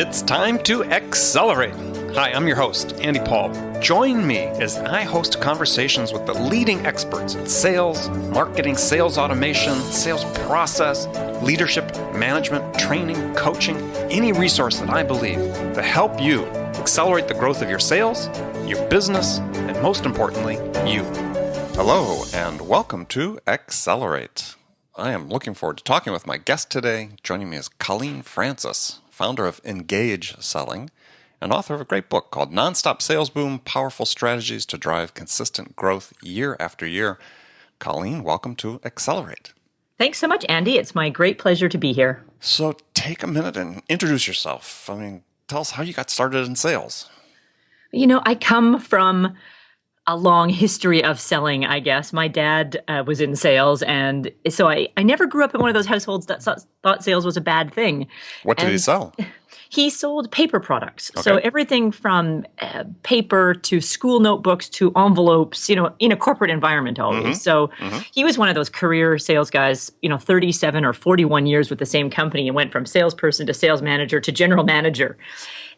It's time to accelerate. Hi, I'm your host, Andy Paul. Join me as I host conversations with the leading experts in sales, marketing, sales automation, sales process, leadership, management, training, coaching, any resource that I believe to help you accelerate the growth of your sales, your business, and most importantly, you. Hello, and welcome to Accelerate. I am looking forward to talking with my guest today. Joining me is Colleen Francis, founder of Engage Selling, and author of a great book called Nonstop Sales Boom, Powerful Strategies to Drive Consistent Growth Year After Year. Colleen, welcome to Accelerate. Thanks so much, Andy. It's my great pleasure to be here. So take a minute and introduce yourself. Tell us how you got started in sales. I come from a long history of selling, I guess. My dad was in sales, and so I never grew up in one of those households that thought sales was a bad thing. What did he sell? He sold paper products. Okay. So everything from paper to school notebooks to envelopes, in a corporate environment always. He was one of those career sales guys, 37 or 41 years with the same company and went from salesperson to sales manager to general manager.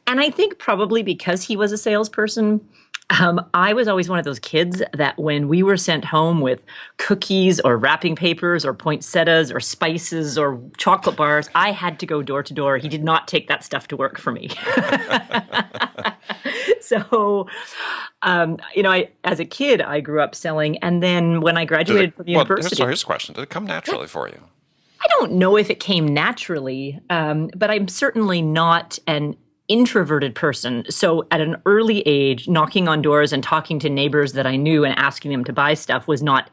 And I think probably because he was a salesperson, I was always one of those kids that when we were sent home with cookies or wrapping papers or poinsettias or spices or chocolate bars, I had to go door to door. He did not take that stuff to work for me. So, as a kid, I grew up selling. And then when I graduated from university. Here's a question. Did it come naturally for you? I don't know if it came naturally, but I'm certainly not an introverted person. So at an early age, knocking on doors and talking to neighbors that I knew and asking them to buy stuff was not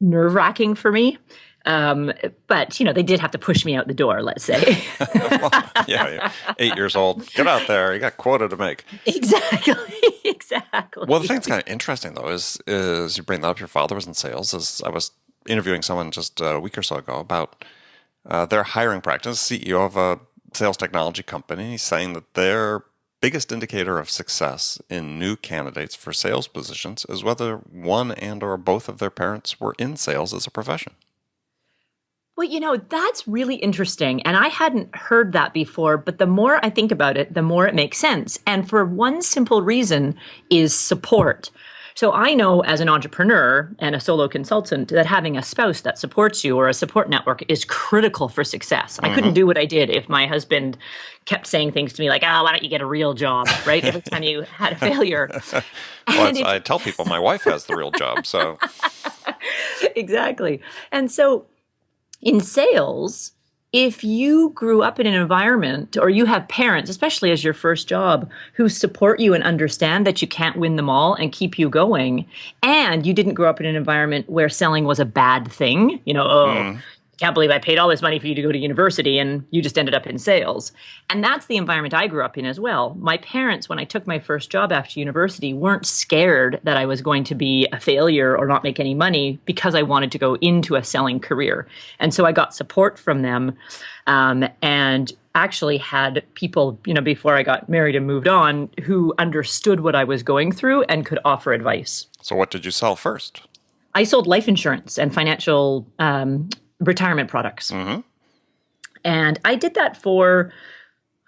nerve-wracking for me. But, they did have to push me out the door, let's say. Well, yeah, 8 years old. Get out there. You got quota to make. Exactly. Well, the thing that's kind of interesting, though, is you bring that up. Your father was in sales. I was interviewing someone just a week or so ago about their hiring practice, CEO of a sales technology company, saying that their biggest indicator of success in new candidates for sales positions is whether one and or both of their parents were in sales as a profession. Well, that's really interesting. And I hadn't heard that before, but the more I think about it, the more it makes sense. And for one simple reason is support. So I know as an entrepreneur and a solo consultant that having a spouse that supports you or a support network is critical for success. I couldn't do what I did if my husband kept saying things to me like, why don't you get a real job, right? Every time you had a failure. I tell people my wife has the real job, so. Exactly. And so in sales, if you grew up in an environment or you have parents, especially as your first job, who support you and understand that you can't win them all and keep you going, and you didn't grow up in an environment where selling was a bad thing, can't believe I paid all this money for you to go to university and you just ended up in sales. And that's the environment I grew up in as well. My parents, when I took my first job after university, weren't scared that I was going to be a failure or not make any money because I wanted to go into a selling career. And so I got support from them and actually had people, before I got married and moved on, who understood what I was going through and could offer advice. So what did you sell first? I sold life insurance and financial retirement products. And I did that for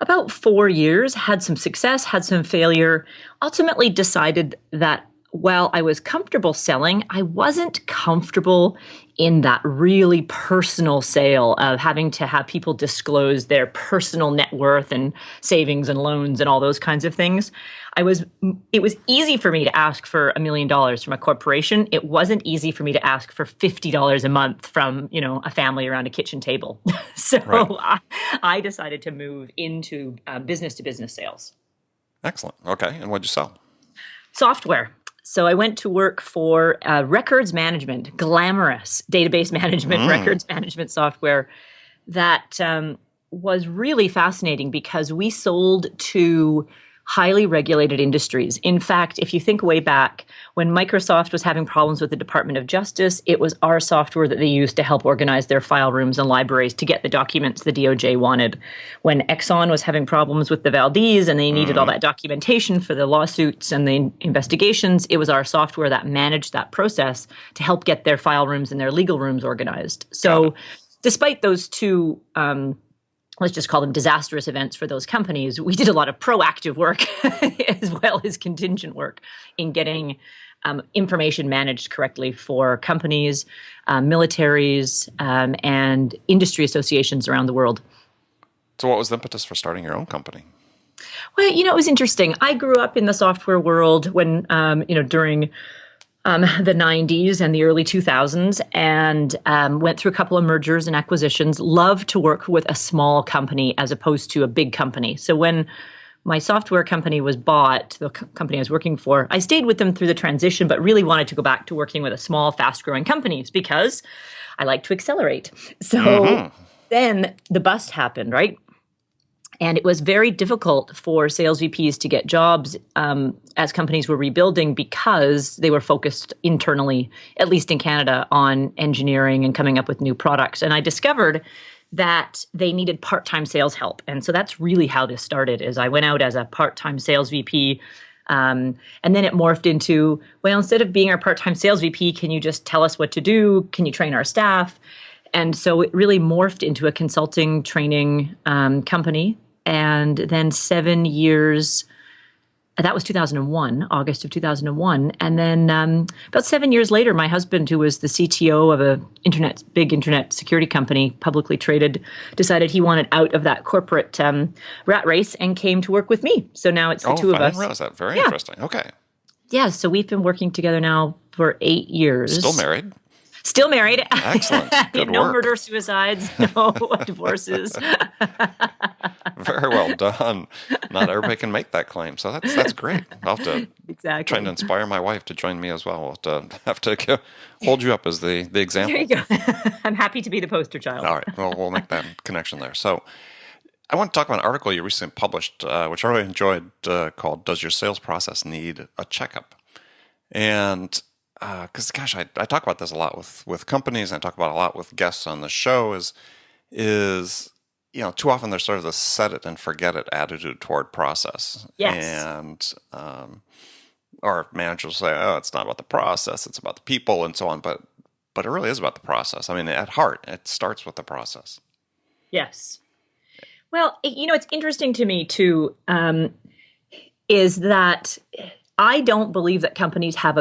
about 4 years, had some success, had some failure, ultimately decided that while I was comfortable selling, I wasn't comfortable in that really personal sale of having to have people disclose their personal net worth and savings and loans and all those kinds of things. It was easy for me to ask for $1 million from a corporation. It wasn't easy for me to ask for $50 a month from, a family around a kitchen table. So right. I decided to move into business to business sales. Excellent. Okay. And what'd you sell? Software. So I went to work for records management, glamorous database management, records management software that was really fascinating because we sold to highly regulated industries. In fact, if you think way back, when Microsoft was having problems with the Department of Justice, it was our software that they used to help organize their file rooms and libraries to get the documents the DOJ wanted. When Exxon was having problems with the Valdez and they needed all that documentation for the lawsuits and the investigations, it was our software that managed that process to help get their file rooms and their legal rooms organized. So despite those two let's just call them disastrous events for those companies, we did a lot of proactive work as well as contingent work in getting information managed correctly for companies, militaries, and industry associations around the world. So what was the impetus for starting your own company? Well, it was interesting. I grew up in the software world when, during the 90s and the early 2000s, and went through a couple of mergers and acquisitions. Loved to work with a small company as opposed to a big company. So when my software company was bought, the company I was working for, I stayed with them through the transition, but really wanted to go back to working with a small, fast-growing companies because I like to accelerate. So then the bust happened, right? And it was very difficult for sales VPs to get jobs as companies were rebuilding because they were focused internally, at least in Canada, on engineering and coming up with new products. And I discovered that they needed part-time sales help. And so that's really how this started, is I went out as a part-time sales VP. And then it morphed into, well, instead of being our part-time sales VP, can you just tell us what to do? Can you train our staff? And so it really morphed into a consulting training company. And then 7 years, that was 2001, August of 2001. And then about 7 years later, my husband, who was the CTO of a big internet security company, publicly traded, decided he wanted out of that corporate rat race and came to work with me. So now it's the two of us. I didn't realize that. Very interesting. Okay. Yeah, so we've been working together now for 8 years. Still married? Still married. Excellent. Good No work. murder, suicides, no divorces. Very well done. Not everybody can make that claim, so that's great. I'll have to try and inspire my wife to join me as well. We'll have to hold you up as the example. There you go. I'm happy to be the poster child. All right. Well, we'll make that connection there. So I want to talk about an article you recently published, which I really enjoyed, called "Does Your Sales Process Need a Checkup?" And because, gosh, I talk about this a lot with companies, and I talk about it a lot with guests on the show, is too often there's sort of the set it and forget it attitude toward process. Yes. And or managers will say, oh, it's not about the process, it's about the people and so on. But it really is about the process. I mean, at heart, it starts with the process. Yes. Well, it's interesting to me too, is that I don't believe that companies have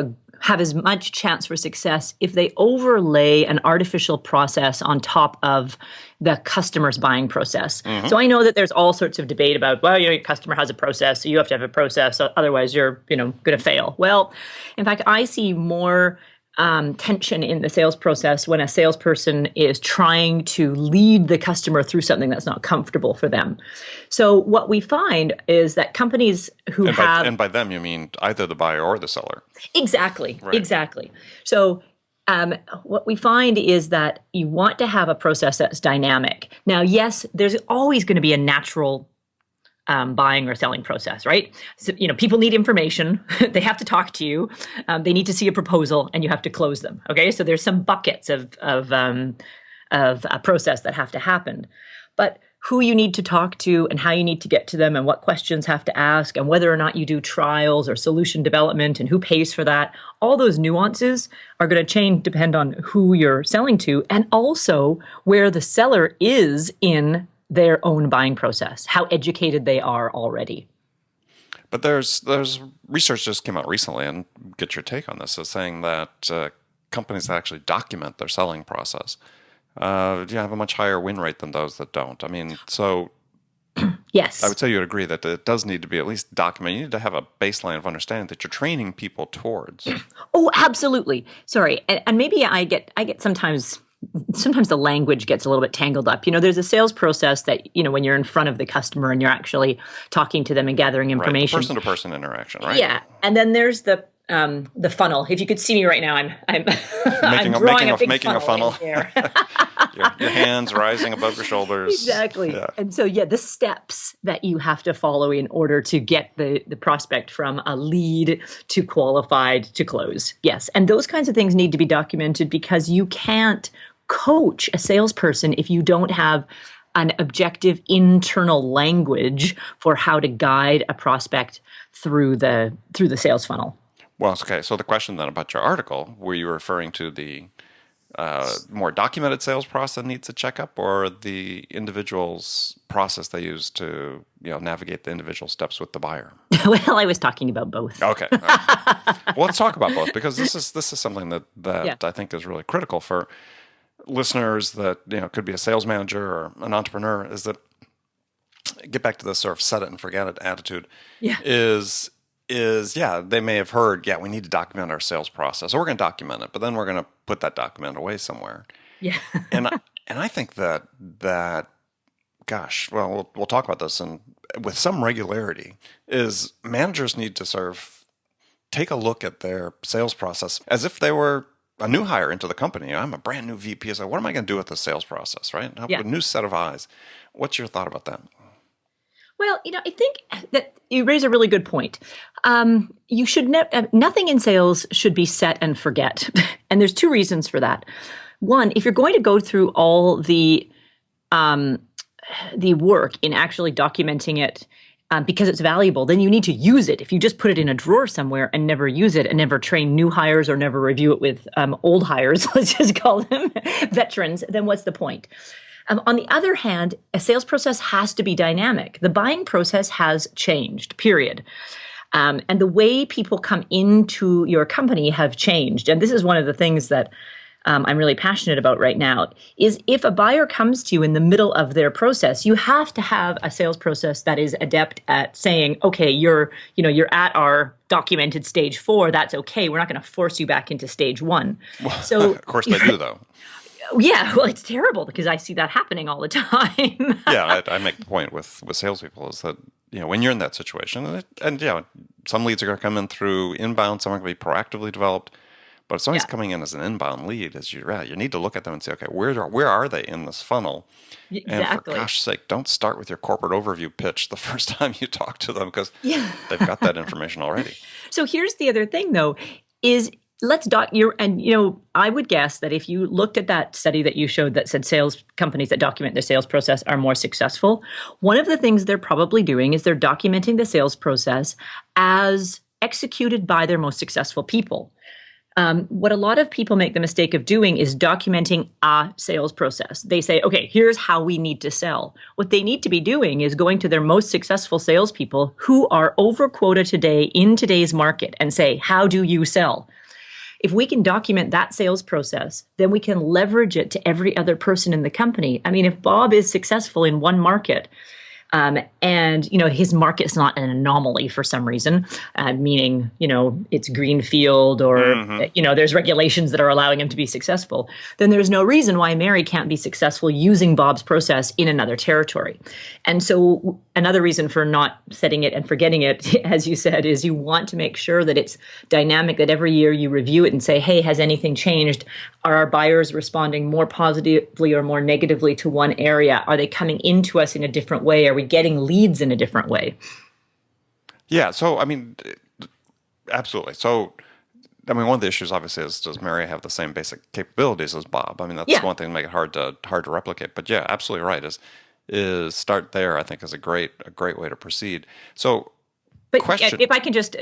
as much chance for success if they overlay an artificial process on top of the customer's buying process. Mm-hmm. So I know that there's all sorts of debate about, well, your customer has a process, so you have to have a process, otherwise you're, going to fail. Well, in fact, I see more tension in the sales process when a salesperson is trying to lead the customer through something that's not comfortable for them. So what we find is that companies who and by them, you mean either the buyer or the seller. Exactly. Right. Exactly. So what we find is that you want to have a process that's dynamic. Now, yes, there's always going to be a natural buying or selling process, right? So, people need information. They have to talk to you. They need to see a proposal, and you have to close them. Okay, so there's some buckets of a process that have to happen, but who you need to talk to and how you need to get to them and what questions have to ask and whether or not you do trials or solution development and who pays for that, all those nuances are going to change, depend on who you're selling to, and also where the seller is in their own buying process, how educated they are already. But there's research just came out recently, and get your take on this, is saying that companies that actually document their selling process have a much higher win rate than those that don't. I mean, so yes, I would say you'd agree that it does need to be at least documented. You need to have a baseline of understanding that you're training people towards. Oh, absolutely. Sorry, and maybe I get sometimes the language gets a little bit tangled up. There's a sales process that, when you're in front of the customer and you're actually talking to them and gathering information. Right, person-to-person interaction, right? Yeah, and then there's the funnel. If you could see me right now, I'm making a funnel. Your hands rising above your shoulders. Exactly. Yeah. And so, the steps that you have to follow in order to get the prospect from a lead to qualified to close. Yes. And those kinds of things need to be documented because you can't coach a salesperson if you don't have an objective internal language for how to guide a prospect through the sales funnel. Well, okay. So the question then about your article, were you referring to the more documented sales process needs a checkup, or the individual's process they use to navigate the individual steps with the buyer? Well, I was talking about both. Okay. All right. Well, let's talk about both, because this is something that Yeah. I think is really critical for listeners that could be a sales manager or an entrepreneur. Is that, get back to this sort of set it and forget it attitude. Yeah. Is they may have heard, we need to document our sales process, or we're going to document it, but then we're going to put that document away somewhere. Yeah. and I think that gosh, well, we'll talk about this, and with some regularity, is managers need to sort of take a look at their sales process as if they were a new hire into the company. I'm a brand new VP, so what am I going to do with the sales process, right? A new set of eyes. What's your thought about that? Well, I think that you raise a really good point. You should nothing in sales should be set and forget, and there's two reasons for that. One, if you're going to go through all the work in actually documenting it because it's valuable, then you need to use it. If you just put it in a drawer somewhere and never use it, and never train new hires or never review it with old hires, let's just call them veterans, then what's the point? On the other hand, a sales process has to be dynamic. The buying process has changed, period. And the way people come into your company have changed. And this is one of the things that I'm really passionate about right now, is if a buyer comes to you in the middle of their process, you have to have a sales process that is adept at saying, okay, you're at our documented stage 4. That's okay. We're not going to force you back into stage 1. Well, So, of course they do, though. Yeah, well, it's terrible because I see that happening all the time. Yeah, I make the point with salespeople is that when you're in that situation, and some leads are going to come in through inbound, some are going to be proactively developed, but if somebody's coming in as an inbound lead, you need to look at them and say, okay, where are they in this funnel? Exactly. And for gosh sake, don't start with your corporate overview pitch the first time you talk to them, because they've got that information already. So here's the other thing, though, is I would guess that if you looked at that study that you showed that said sales companies that document their sales process are more successful, one of the things they're probably doing is they're documenting the sales process as executed by their most successful people. What a lot of people make the mistake of doing is documenting a sales process. They say, okay, here's how we need to sell. What they need to be doing is going to their most successful salespeople who are over quota today in today's market and say, how do you sell? If we can document that sales process, then we can leverage it to every other person in the company. I mean, if Bob is successful in one market, and his market's not an anomaly for some reason, meaning it's greenfield, or there's regulations that are allowing him to be successful, then there's no reason why Mary can't be successful using Bob's process in another territory. And so another reason for not setting it and forgetting it, as you said, is you want to make sure that it's dynamic, that every year you review it and say, hey, has anything changed? Are our buyers responding more positively or more negatively to one area? Are they coming into us in a different way? Are we getting leads in a different way? Yeah. So, I mean, absolutely. So, I mean, one of the issues obviously is, does Mary have the same basic capabilities as Bob? I mean, that's one thing to make it hard to replicate. But yeah, absolutely right. Is start there, I think, is a great way to proceed. So, but if I can just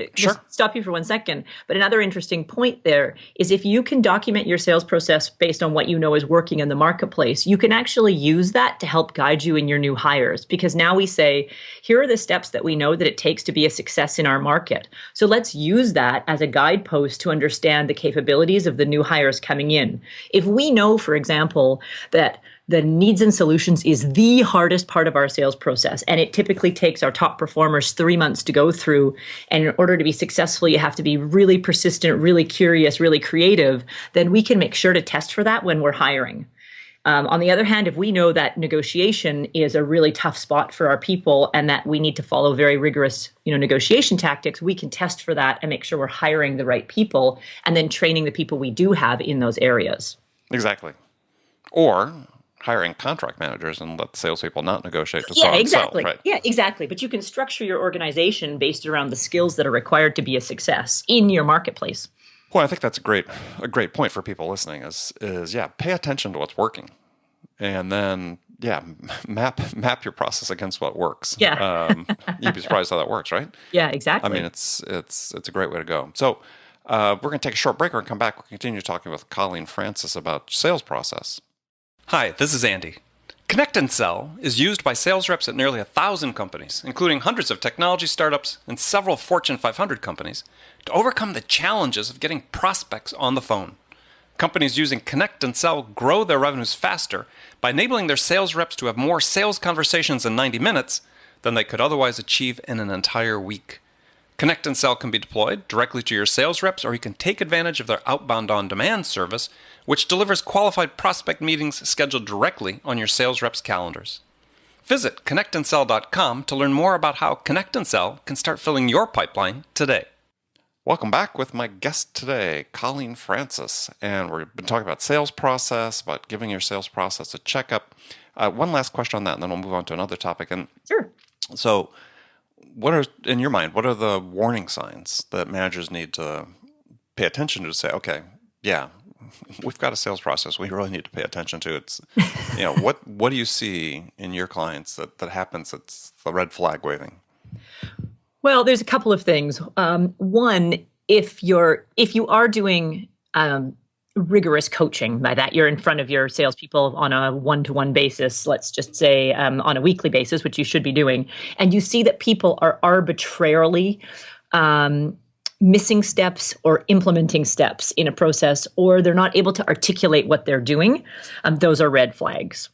stop you for 1 second. But another interesting point there is, if you can document your sales process based on what you know is working in the marketplace, you can actually use that to help guide you in your new hires. Because now we say, here are the steps that we know that it takes to be a success in our market. So let's use that as a guidepost to understand the capabilities of the new hires coming in. If we know, for example, that the needs and solutions is the hardest part of our sales process, and it typically takes our top performers 3 months to go through. And in order to be successful, you have to be really persistent, really curious, really creative. Then we can make sure to test for that when we're hiring. On the other hand, if we know that negotiation is a really tough spot for our people and that we need to follow very rigorous, negotiation tactics, we can test for that and make sure we're hiring the right people and then training the people we do have in those areas. Exactly. Or hiring contract managers and let salespeople not negotiate to sell, right? Yeah, exactly. But you can structure your organization based around the skills that are required to be a success in your marketplace. Well, I think that's a great point for people listening is pay attention to what's working, and then map your process against what works. Yeah. You'd be surprised how that works, right? Yeah, exactly. I mean, it's a great way to go. So, We're going to take a short break. We're going to come back. We'll continue talking with Colleen Francis about sales process. Hi, this is Andy. Connect and Sell is used by sales reps at nearly 1,000 companies, including hundreds of technology startups and several Fortune 500 companies, to overcome the challenges of getting prospects on the phone. Companies using Connect and Sell grow their revenues faster by enabling their sales reps to have more sales conversations in 90 minutes than they could otherwise achieve in an entire week. Connect and Sell can be deployed directly to your sales reps, or you can take advantage of their outbound on-demand service, which delivers qualified prospect meetings scheduled directly on your sales reps' calendars. Visit connectandsell.com to learn more about how Connect and Sell can start filling your pipeline today. Welcome back with my guest today, Colleen Francis, and we've been talking about sales process, about giving your sales process a checkup. One last question on that, and then we'll move on to another topic. And Sure. So, what are, in your mind, what are the warning signs that managers need to pay attention to say, okay, yeah, we've got a sales process we really need to pay attention to? It's, what do you see in your clients that happens that's the red flag waving? Well, there's a couple of things. One, if you are doing rigorous coaching, by that you're in front of your salespeople on a one-to-one basis, let's just say on a weekly basis, which you should be doing, and you see that people are arbitrarily missing steps or implementing steps in a process, or they're not able to articulate what they're doing, those are red flags.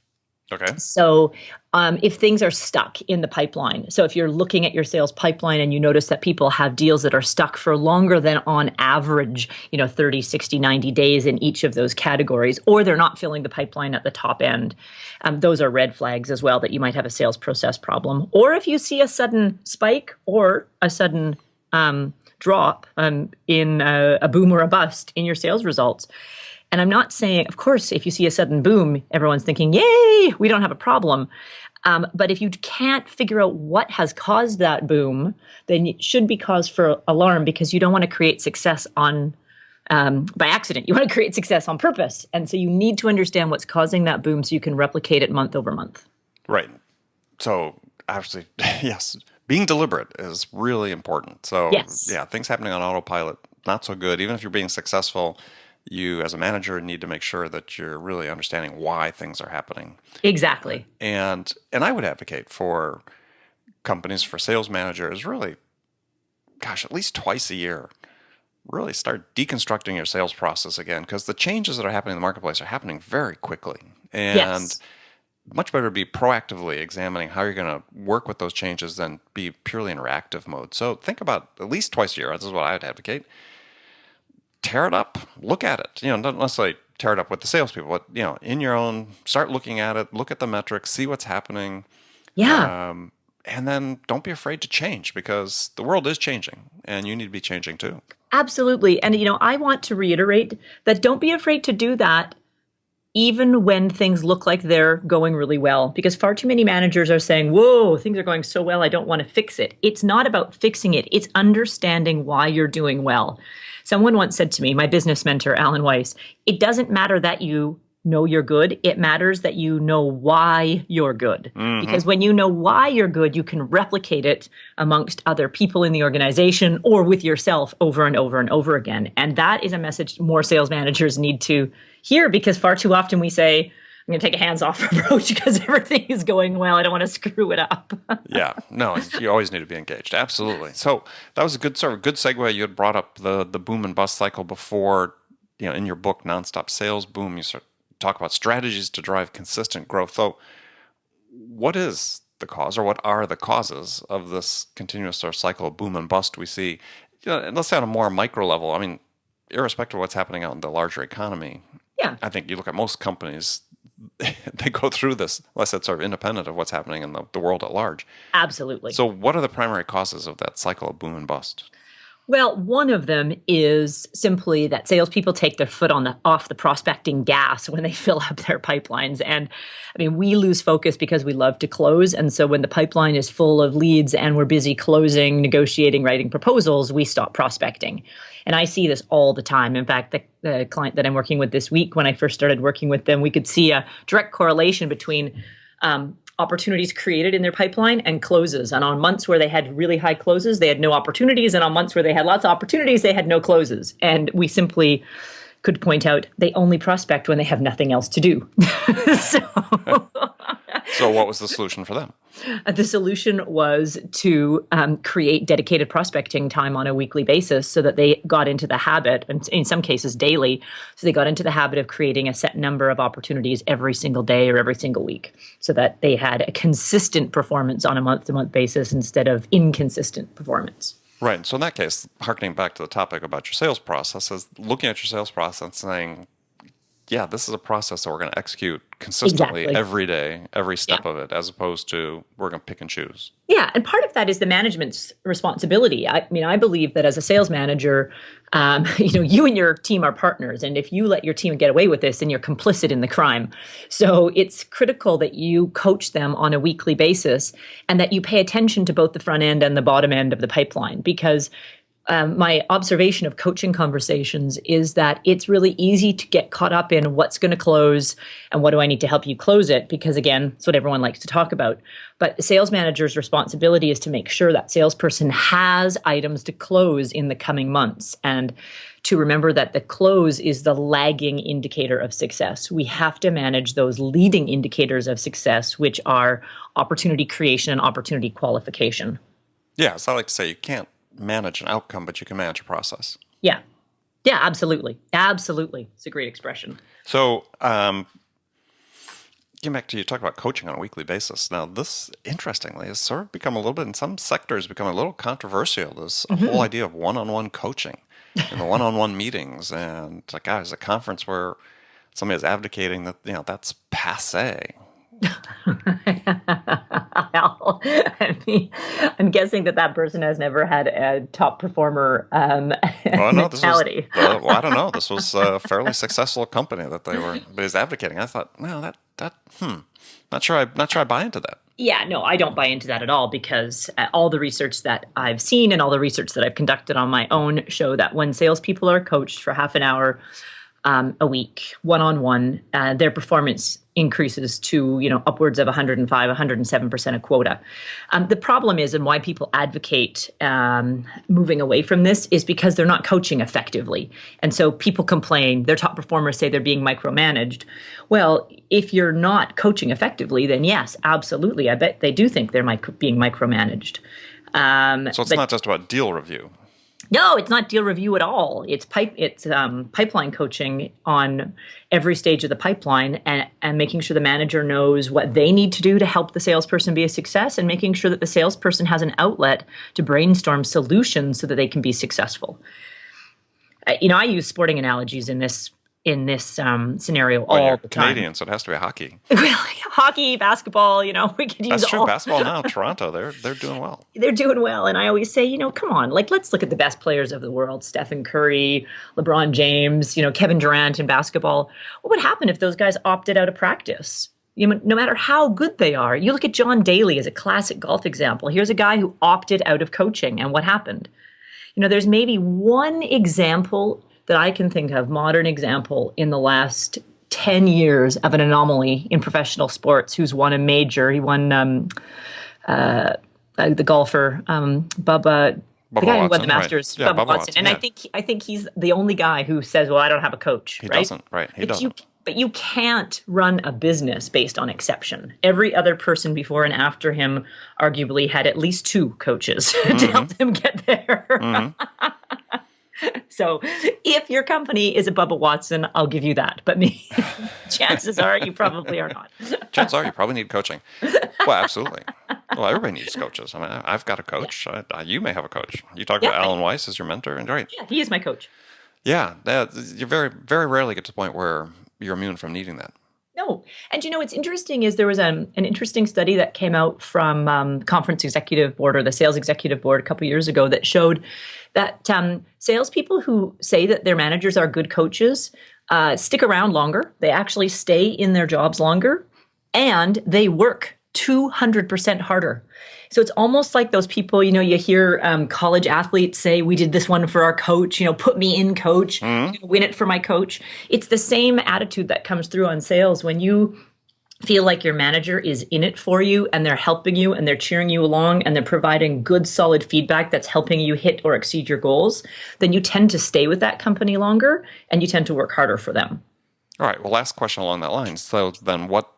Okay. So if things are stuck in the pipeline, so if you're looking at your sales pipeline and you notice that people have deals that are stuck for longer than on average, 30, 60, 90 days in each of those categories, or they're not filling the pipeline at the top end, those are red flags as well that you might have a sales process problem. Or if you see a sudden spike or a sudden drop in a boom or a bust in your sales results. And I'm not saying, of course, if you see a sudden boom, everyone's thinking, yay, we don't have a problem. But if you can't figure out what has caused that boom, then it should be cause for alarm, because you don't want to create success by accident. You want to create success on purpose. And so you need to understand what's causing that boom so you can replicate it month over month. Right. So obviously, yes, being deliberate is really important. So yes. Yeah, things happening on autopilot, not so good. Even if you're being successful, you as a manager need to make sure that you're really understanding why things are happening. Exactly. And I would advocate for companies, for sales managers, really, at least twice a year, really start deconstructing your sales process again, because the changes that are happening in the marketplace are happening very quickly. And yes. Much better to be proactively examining how you're going to work with those changes than be purely in reactive mode. So think about at least twice a year. This is what I would advocate. Tear it up, look at it. Not necessarily tear it up with the salespeople, but in your own, start looking at it, look at the metrics, see what's happening. Yeah. And then don't be afraid to change, because the world is changing and you need to be changing too. Absolutely. And, I want to reiterate that don't be afraid to do that even when things look like they're going really well, because far too many managers are saying, whoa, things are going so well, I don't want to fix it. It's not about fixing it. It's understanding why you're doing well. Someone once said to me, my business mentor, Alan Weiss, it doesn't matter that you know you're good. It matters that you know why you're good. Mm-hmm. Because when you know why you're good, you can replicate it amongst other people in the organization or with yourself over and over and over again. And that is a message more sales managers need to hear, because far too often we say, I'm going to take a hands-off approach because everything is going well. I don't want to screw it up. Yeah, no, you always need to be engaged. Absolutely. So that was a good segue. You had brought up the boom and bust cycle before. In your book, Nonstop Sales Boom, you talk about strategies to drive consistent growth. So what is the cause, or what are the causes of this continuous cycle of boom and bust we see? And let's say on a more micro level, I mean, irrespective of what's happening out in the larger economy, yeah, I think you look at most companies, they go through this, unless it's sort of independent of what's happening in the world at large. Absolutely. So what are the primary causes of that cycle of boom and bust? Well, one of them is simply that salespeople take their foot off the prospecting gas when they fill up their pipelines. And I mean, we lose focus because we love to close. And so when the pipeline is full of leads and we're busy closing, negotiating, writing proposals, we stop prospecting. And I see this all the time. In fact, the client that I'm working with this week, when I first started working with them, we could see a direct correlation between opportunities created in their pipeline and closes. And on months where they had really high closes, they had no opportunities. And on months where they had lots of opportunities, they had no closes. And we simply could point out they only prospect when they have nothing else to do. So what was the solution for them? The solution was to create dedicated prospecting time on a weekly basis so that they got into the habit, and in some cases daily, so they got into the habit of creating a set number of opportunities every single day or every single week so that they had a consistent performance on a month-to-month basis instead of inconsistent performance. Right. So in that case, harkening back to the topic about your sales process, is looking at your sales process and saying, yeah, this is a process that we're going to execute consistently every day, every step of it, as opposed to we're going to pick and choose. Yeah, and part of that is the management's responsibility. I mean, I believe that as a sales manager, you and your team are partners, and if you let your team get away with this, then you're complicit in the crime. So it's critical that you coach them on a weekly basis, and that you pay attention to both the front end and the bottom end of the pipeline, because my observation of coaching conversations is that it's really easy to get caught up in what's going to close and what do I need to help you close it, because again, it's what everyone likes to talk about. But the sales manager's responsibility is to make sure that salesperson has items to close in the coming months, and to remember that the close is the lagging indicator of success. We have to manage those leading indicators of success, which are opportunity creation and opportunity qualification. Yeah, so I like to say you can't manage an outcome, but you can manage a process. Yeah, absolutely. Absolutely. It's a great expression. So, getting back to you talk about coaching on a weekly basis. Now, this, interestingly, has sort of become a little bit, in some sectors, become a little controversial. This whole idea of one-on-one coaching and the one-on-one meetings. And like, there's a conference where somebody is advocating that, that's passé. Well, I mean, I'm guessing that person has never had a top performer mentality. I don't know. This was a fairly successful company that they were advocating. I thought, well, not sure I buy into that. Yeah, no, I don't buy into that at all, because all the research that I've seen and all the research that I've conducted on my own show that when salespeople are coached for half an hour a week, one-on-one, their performance increases to, upwards of 105, 107% of quota. The problem is, and why people advocate moving away from this, is because they're not coaching effectively. And so people complain, their top performers say they're being micromanaged. Well, if you're not coaching effectively, then yes, absolutely. I bet they do think they're being micromanaged. So it's not just about deal review. No, it's not deal review at all. It's pipeline coaching on every stage of the pipeline, and making sure the manager knows what they need to do to help the salesperson be a success, and making sure that the salesperson has an outlet to brainstorm solutions so that they can be successessful. I use sporting analogies in this scenario all the time. Canadian, so it has to be hockey. Well, hockey, basketball, we could use That's true. Basketball now, Toronto, they're doing well. They're doing well. And I always say, come on, let's look at the best players of the world, Stephen Curry, LeBron James, Kevin Durant in basketball. What would happen if those guys opted out of practice? No matter how good they are. You look at John Daly as a classic golf example. Here's a guy who opted out of coaching, and what happened? There's maybe one example that I can think of, modern example, in the last 10 years of an anomaly in professional sports who's won a major. He won the golfer, Bubba, the guy who won the Masters, right. Yeah, Bubba Watson. And yeah. I think he's the only guy who says, well, I don't have a coach. He doesn't, right? He doesn't. But you can't run a business based on exception. Every other person before and after him arguably had at least two coaches to help them get there. Mm-hmm. So if your company is a Bubba Watson, I'll give you that. But chances are you probably are not. Chances are you probably need coaching. Well, absolutely. Well, everybody needs coaches. I mean, I've got a coach. You may have a coach. You talk about Alan Weiss as your mentor, and right. Yeah, he is my coach. Yeah, you very, very rarely get to the point where you're immune from needing that. No. And what's interesting is there was an interesting study that came out from Conference Executive Board, or the Sales Executive Board, a couple of years ago, that showed that salespeople who say that their managers are good coaches stick around longer. They actually stay in their jobs longer, and they work 200% harder. So it's almost like those people, you hear college athletes say, we did this one for our coach, put me in, coach, win it for my coach. It's the same attitude that comes through on sales when you feel like your manager is in it for you and they're helping you and they're cheering you along and they're providing good, solid feedback that's helping you hit or exceed your goals, then you tend to stay with that company longer and you tend to work harder for them. All right. Well, last question along that line. So then what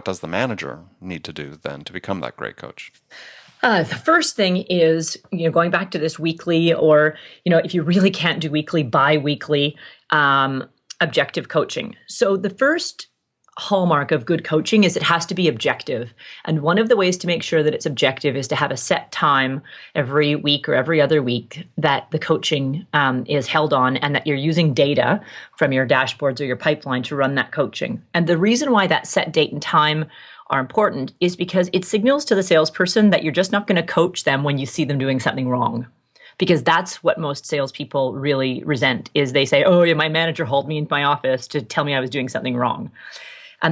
does the manager need to do then to become that great coach? The first thing is, going back to this weekly, or, if you really can't do weekly, bi-weekly objective coaching. So the first hallmark of good coaching is it has to be objective. And one of the ways to make sure that it's objective is to have a set time every week or every other week that the coaching is held on, and that you're using data from your dashboards or your pipeline to run that coaching. And the reason why that set date and time are important is because it signals to the salesperson that you're just not going to coach them when you see them doing something wrong. Because that's what most salespeople really resent, is they say, oh, yeah, my manager hauled me into my office to tell me I was doing something wrong.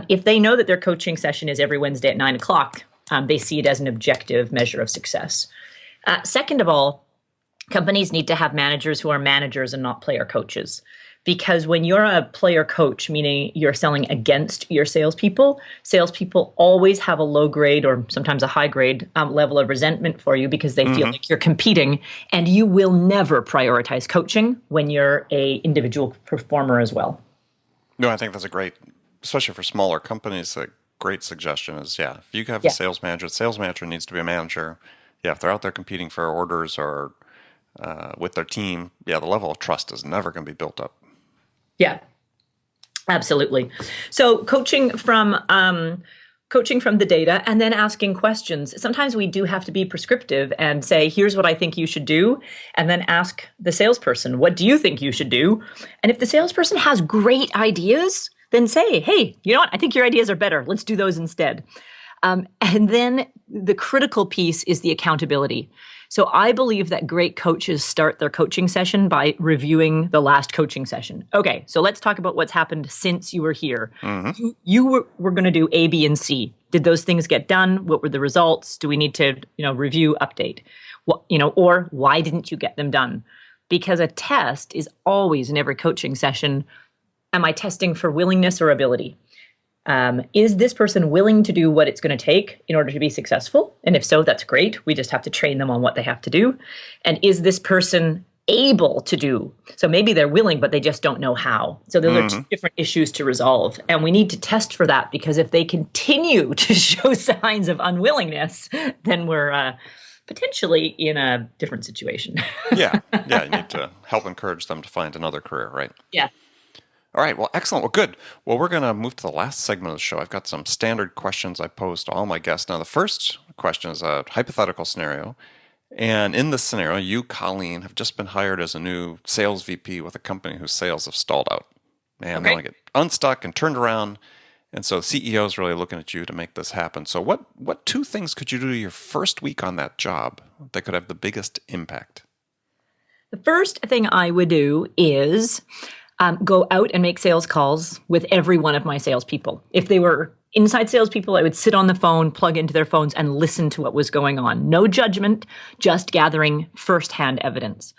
If they know that their coaching session is every Wednesday at 9:00, they see it as an objective measure of success. Second of all, companies need to have managers who are managers and not player coaches. Because when you're a player coach, meaning you're selling against your salespeople always have a low grade or sometimes a high grade level of resentment for you because they feel like you're competing, and you will never prioritize coaching when you're a individual performer as well. No, I think that's a great, especially for smaller companies, a great suggestion is, if you have a sales manager, the sales manager needs to be a manager. Yeah, if they're out there competing for orders or with their team, the level of trust is never going to be built up. Yeah, absolutely. So coaching from the data and then asking questions. Sometimes we do have to be prescriptive and say, here's what I think you should do. And then ask the salesperson, what do you think you should do? And if the salesperson has great ideas, then say, hey, you know what? I think your ideas are better. Let's do those instead. And then the critical piece is the accountability. So I believe that great coaches start their coaching session by reviewing the last coaching session. Okay, so let's talk about what's happened since you were here. You were going to do A, B, and C. Did those things get done? What were the results? Do we need to, review, update? Or why didn't you get them done? Because a test is always in every coaching session. Am I testing for willingness or ability? Is this person willing to do what it's going to take in order to be successful? And if so, that's great. We just have to train them on what they have to do. And is this person able to do? So maybe they're willing, but they just don't know how. So those are two different issues to resolve. And we need to test for that, because if they continue to show signs of unwillingness, then we're potentially in a different situation. You need to help encourage them to find another career, right? Yeah. All right. Well, excellent. Well, good. Well, we're going to move to the last segment of the show. I've got some standard questions I pose to all my guests. Now, the first question is a hypothetical scenario. And in this scenario, you, Colleen, have just been hired as a new sales VP with a company whose sales have stalled out. And they want to get unstuck and turned around. And so the CEO is really looking at you to make this happen. So what two things could you do your first week on that job that could have the biggest impact? The first thing I would do is go out and make sales calls with every one of my salespeople. If they were inside salespeople, I would sit on the phone, plug into their phones, and listen to what was going on. No judgment, just gathering firsthand evidence.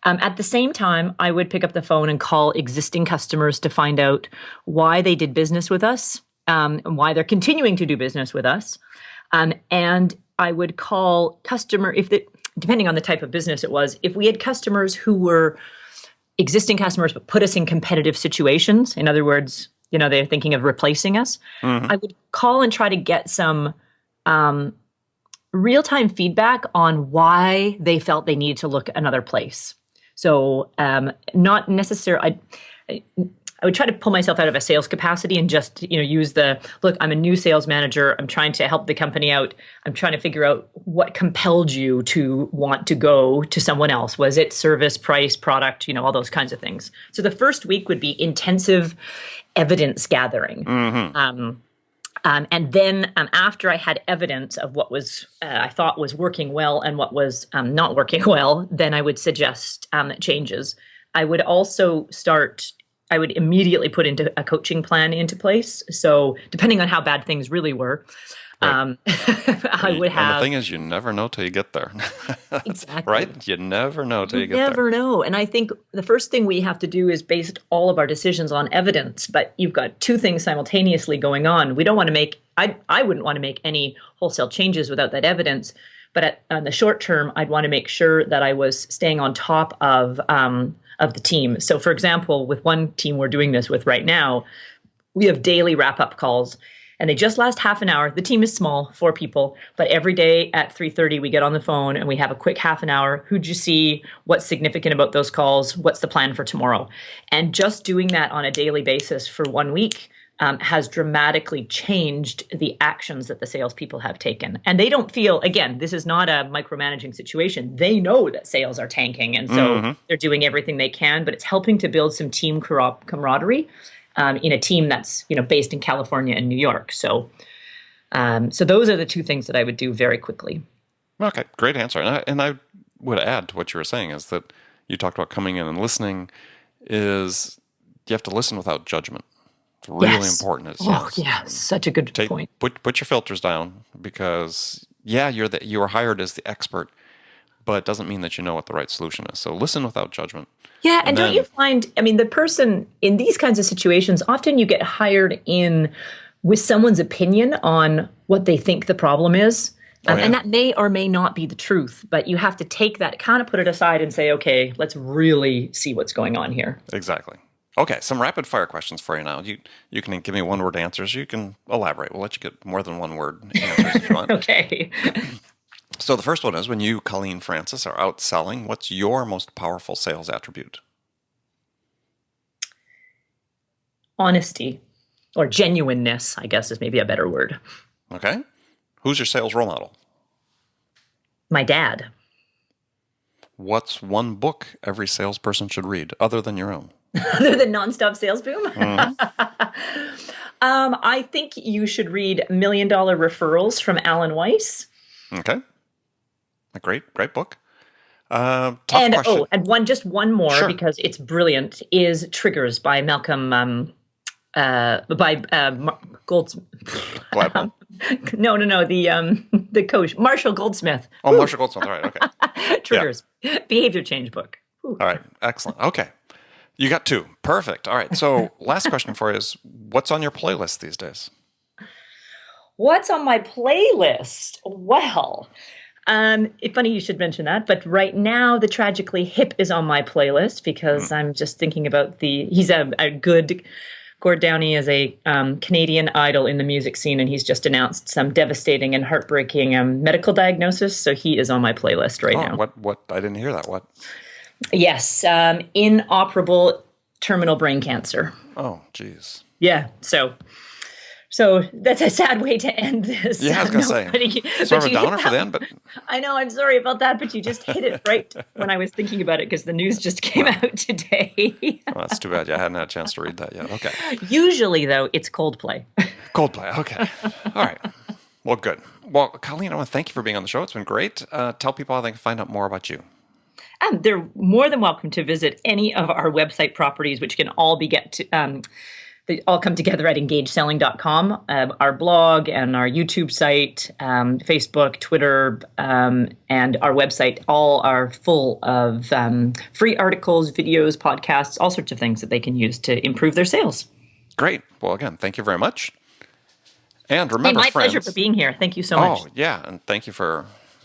At the same time, I would pick up the phone and call existing customers to find out why they did business with us, and why they're continuing to do business with us. And I would call depending on the type of business it was, if we had customers who were existing customers but put us in competitive situations, in other words, they're thinking of replacing us, I would call and try to get some real-time feedback on why they felt they needed to look another place. So not necessarily, I would try to pull myself out of a sales capacity and just, use look, I'm a new sales manager. I'm trying to help the company out. I'm trying to figure out what compelled you to want to go to someone else. Was it service, price, product, all those kinds of things. So the first week would be intensive evidence gathering. And then after I had evidence of what was I thought was working well and what was not working well, then I would suggest changes. I would immediately put into a coaching plan into place. So depending on how bad things really were, I would have. And the thing is, you never know till you get there. Exactly. Right? You never know till you get there. You never know. And I think the first thing we have to do is base all of our decisions on evidence. But you've got two things simultaneously going on. We don't want to make I wouldn't want to make any wholesale changes without that evidence. But on the short term, I'd want to make sure that I was staying on top of the team. So, for example, with one team we're doing this with right now, we have daily wrap-up calls, and they just last half an hour. The team is small, 4 people, but every day at 3:30 we get on the phone and we have a quick half an hour. Who'd you see? What's significant about those calls? What's the plan for tomorrow? And just doing that on a daily basis for 1 week has dramatically changed the actions that the salespeople have taken. And they don't feel, again, this is not a micromanaging situation. They know that sales are tanking, and so they're doing everything they can, but it's helping to build some team camaraderie in a team that's, based in California and New York. So those are the 2 things that I would do very quickly. Okay, great answer. And I would add to what you were saying is that you talked about coming in and listening is you have to listen without judgment. It's really important. Such a good point. Put your filters down because, you are hired as the expert, but it doesn't mean that you know what the right solution is. So listen without judgment. Yeah, and don't you find, the person in these kinds of situations, often you get hired in with someone's opinion on what they think the problem is. And that may or may not be the truth, but you have to take that, kind of put it aside and say, okay, let's really see what's going on here. Exactly. Okay, some rapid fire questions for you now. You can give me 1-word answers. You can elaborate. We'll let you get more than 1-word answers if you want. Okay. So the first one is, when you, Colleen Francis, are out selling, what's your most powerful sales attribute? Honesty, or genuineness, I guess is maybe a better word. Okay. Who's your sales role model? My dad. What's one book every salesperson should read, other than your own? Other than Nonstop Sales Boom? I think you should read $1 Million Referrals from Alan Weiss. Okay. A great book. Tough question. And one more, Sure. because it's brilliant, is Triggers by Malcolm, Goldsmith. Gladwell. No, the coach, Marshall Goldsmith. Oh, Marshall Goldsmith. All right, okay. Triggers. Behavior change book. Ooh. All right, excellent. Okay. You got 2. Perfect. All right, so last question for you is, what's on your playlist these days? What's on my playlist? Well, it's funny you should mention that, but right now the Tragically Hip is on my playlist because I'm just thinking about he's a good, Gord Downey is a Canadian idol in the music scene, and he's just announced some devastating and heartbreaking medical diagnosis, so he is on my playlist right now. What? I didn't hear that. What? Yes, inoperable terminal brain cancer. Oh, geez. Yeah, so that's a sad way to end this. Yeah, I was going to say. Sort of a downer for them, but... I know, I'm sorry about that, but you just hit it right when I was thinking about it because the news just came out today. Well, that's too bad. I hadn't had a chance to read that yet. Okay. Usually, though, it's Coldplay. Coldplay, okay. All right. Well, good. Well, Colleen, I want to thank you for being on the show. It's been great. Tell people how they can find out more about you. They're more than welcome to visit any of our website properties, which can all they all come together at engageselling.com. Our blog and our YouTube site, Facebook, Twitter, and our website all are full of free articles, videos, podcasts, all sorts of things that they can use to improve their sales. Great. Well, again, thank you very much. And remember, my pleasure for being here. Thank you so much. Oh, yeah. And thank you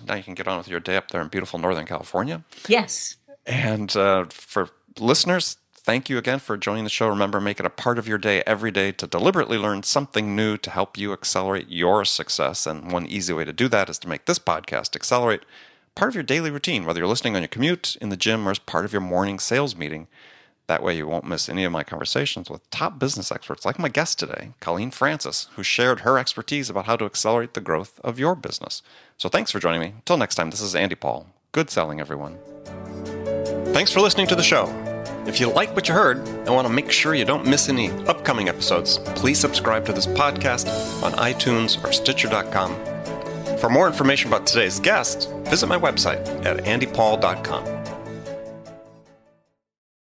now you can get on with your day up there in beautiful Northern California. Yes. And for listeners, thank you again for joining the show. Remember, make it a part of your day every day to deliberately learn something new to help you accelerate your success. And one easy way to do that is to make this podcast accelerate part of your daily routine, whether you're listening on your commute, in the gym, or as part of your morning sales meeting. That way you won't miss any of my conversations with top business experts like my guest today, Colleen Francis, who shared her expertise about how to accelerate the growth of your business. So thanks for joining me. Until next time, this is Andy Paul. Good selling, everyone. Thanks for listening to the show. If you like what you heard and want to make sure you don't miss any upcoming episodes, please subscribe to this podcast on iTunes or Stitcher.com. For more information about today's guest, visit my website at andypaul.com.